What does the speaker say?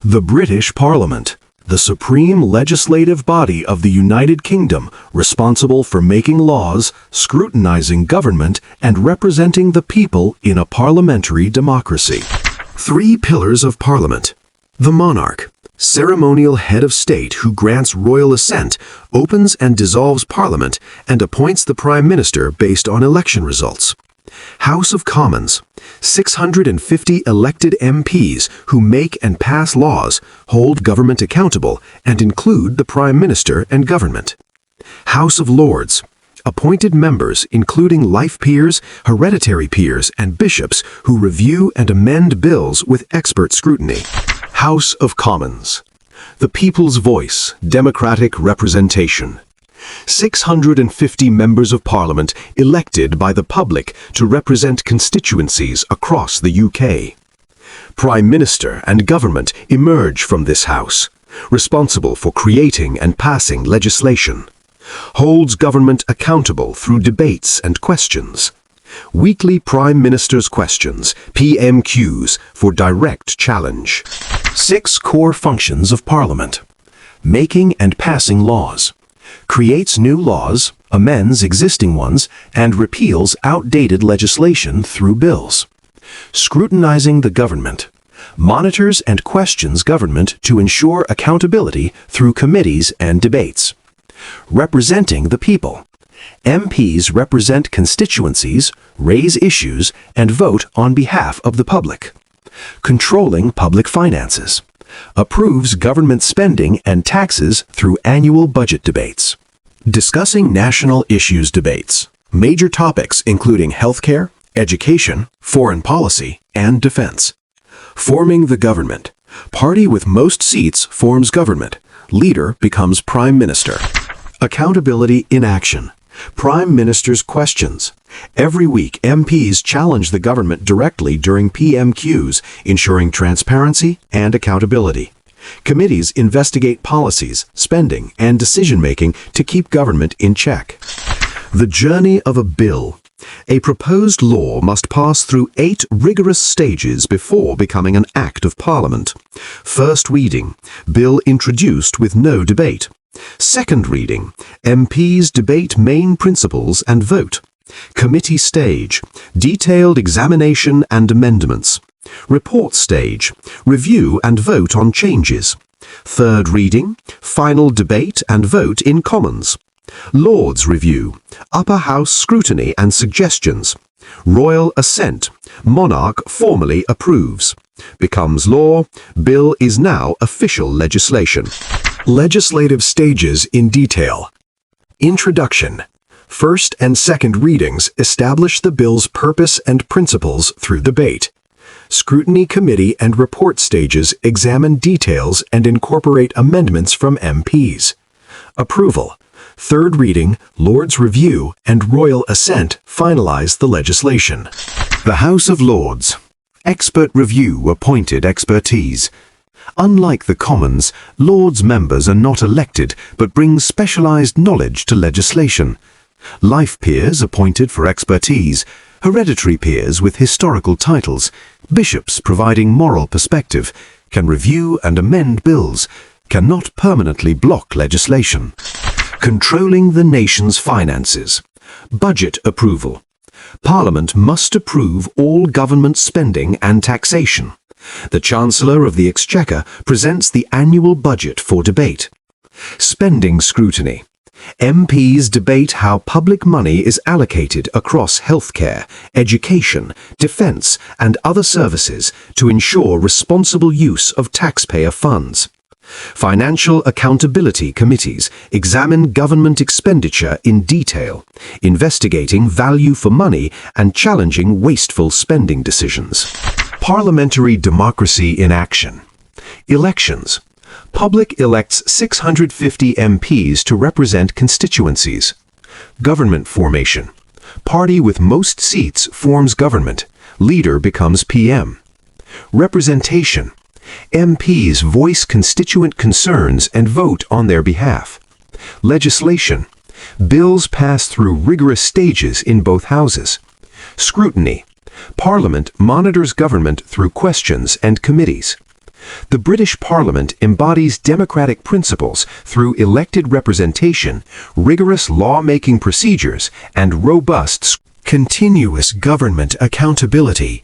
The British Parliament, the supreme legislative body of the United Kingdom, responsible for making laws, scrutinizing government, and representing the people in a parliamentary democracy. 3 pillars of Parliament. The monarch, ceremonial head of state who grants royal assent, opens and dissolves Parliament, and appoints the Prime Minister based on election results. House of Commons, 650 elected MPs who make and pass laws, hold government accountable, and include the Prime Minister and government. House of Lords, appointed members including life peers, hereditary peers, and bishops who review and amend bills with expert scrutiny. House of Commons, the people's voice, democratic representation. 650 members of Parliament elected by the public to represent constituencies across the UK. Prime Minister and government emerge from this House, responsible for creating and passing legislation. Holds government accountable through debates and questions. Weekly Prime Minister's questions, PMQs, for direct challenge. 6 core functions of Parliament. Making and passing laws. Creates new laws, amends existing ones, and repeals outdated legislation through bills. Scrutinizing the government. Monitors and questions government to ensure accountability through committees and debates. Representing the people. MPs represent constituencies, raise issues, and vote on behalf of the public. Controlling public finances. Approves government spending and taxes through annual budget debates. Discussing national issues debates. Major topics including healthcare, education, foreign policy, and defense. Forming the government. Party with most seats forms government. Leader becomes Prime Minister. Accountability in action. Prime Minister's questions. Every week, MPs challenge the government directly during PMQs, ensuring transparency and accountability. Committees investigate policies, spending, and decision-making to keep government in check. The journey of a bill. A proposed law must pass through 8 rigorous stages before becoming an Act of Parliament. First reading. Bill introduced with no debate. Second reading. MPs debate main principles and vote. Committee stage. Detailed examination and amendments. Report stage. Review and vote on changes. Third reading. Final debate and vote in Commons. Lords review. Upper House scrutiny and suggestions. Royal assent. Monarch formally approves. Becomes law. Bill is now official legislation. Legislative stages in detail. Introduction. First and second readings establish the bill's purpose and principles through debate. Scrutiny committee and report stages examine details and incorporate amendments from MPs. Approval. Third reading, Lords review, and royal assent finalize the legislation. The House of Lords. Expert review appointed expertise. Unlike the Commons, Lords members are not elected but bring specialized knowledge to legislation. Life peers appointed for expertise, hereditary peers with historical titles, bishops providing moral perspective, can review and amend bills, cannot permanently block legislation. Controlling the nation's finances. Budget approval. Parliament must approve all government spending and taxation. The Chancellor of the Exchequer presents the annual budget for debate. Spending scrutiny. MPs debate how public money is allocated across healthcare, education, defense, and other services to ensure responsible use of taxpayer funds. Financial accountability committees examine government expenditure in detail, investigating value for money and challenging wasteful spending decisions. Parliamentary democracy in action. Elections. Public elects 650 MPs to represent constituencies. Government formation. Party with most seats forms government. Leader becomes PM. Representation. MPs voice constituent concerns and vote on their behalf. Legislation. Bills pass through rigorous stages in both houses. Scrutiny. Parliament monitors government through questions and committees. The British Parliament embodies democratic principles through elected representation, rigorous law-making procedures, and robust, continuous government accountability.